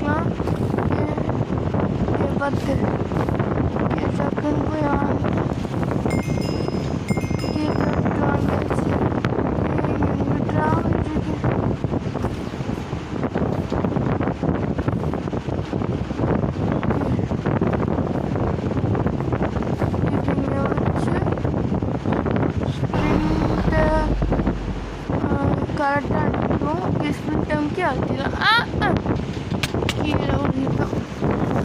போய்க்கலாம். பார்த்து டக்குன்னு போய் வாங்கிடுச்சு. ட்ராவல் இருக்கு. கரெக்டாக அடிக்கும். ஸ்பிரிண்ட் டம்க்கு அடிக்கலாம். கீழே விழுந்துட்டோம்.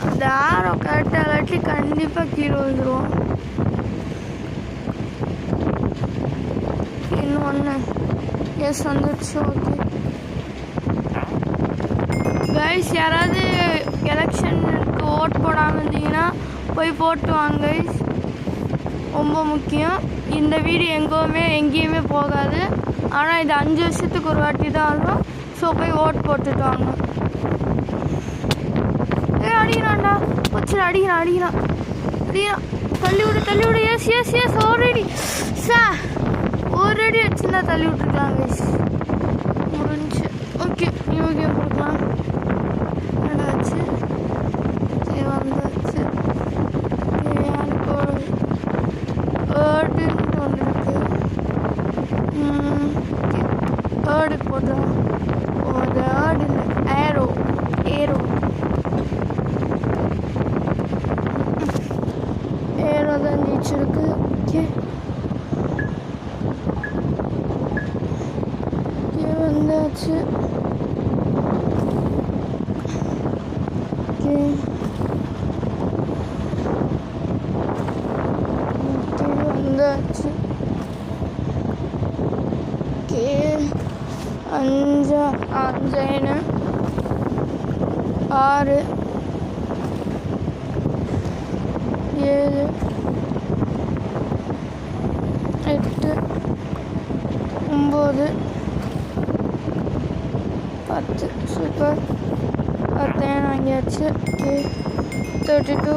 அந்த ஆரம் கரெக்டாக இல்லாட்டி கண்டிப்பாக கீழே விழுந்துருவோம். இன்னும் ஒன்று எஸ் வந்துடுச்சு. ஓகே கைஸ், யாராவது எலெக்ஷனுக்கு ஓட் போடாமல் இருந்தீங்கன்னா போய் போட்டு வாங்க கைஸ். ரொம்ப முக்கியம். இந்த வீடியோ எங்கேயுமே போகாது. ஆனால் இது 5 வருஷத்துக்கு ஒரு வாட்டி தான் ஆகும். ஸோ போய் ஓட் போட்டுட்டு வாங்க. அடிக்கிறான்டா, வச்சு அடிக்கிறான். தள்ளி விடு. எஸ் ஆல்ரெடி ஒரு அடி வச்சுருந்தா தள்ளி விட்டுருக்கலாம் கைஸ். முடிஞ்சு. ஓகே நியூ கேம் கொடுக்கலாம். நடாச்சு சரி வந்தாச்சு. ஏர்டுன்னு ஒன்று இருக்கு. ஏர்டு போடுறோம். அது ஏர்டு இல்லை, ஏரோ தான் நீச்சிருக்கு. ஓகே வந்தாச்சு. ஓகே வந்தாச்சு. ஓகே 5 6 7 8 9 10. சூப்பர். 10 வாங்கியாச்சு. ஓகே 32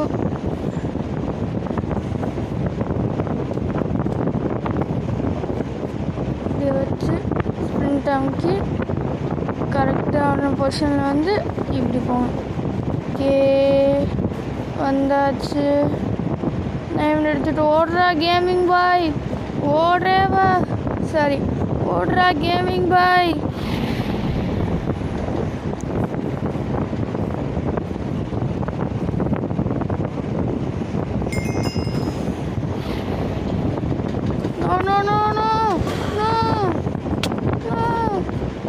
இப்படி வச்சு ஸ்ப்ரிண்ட் அமுக்கி கரெக்டான பொசிஷனில் வந்து இப்படி போகணும். ஓகே வந்தாச்சு. டைம் எடுத்துகிட்டு ஓடுறா கேமிங் பாய். ஓடுறா கேமிங் பாய்.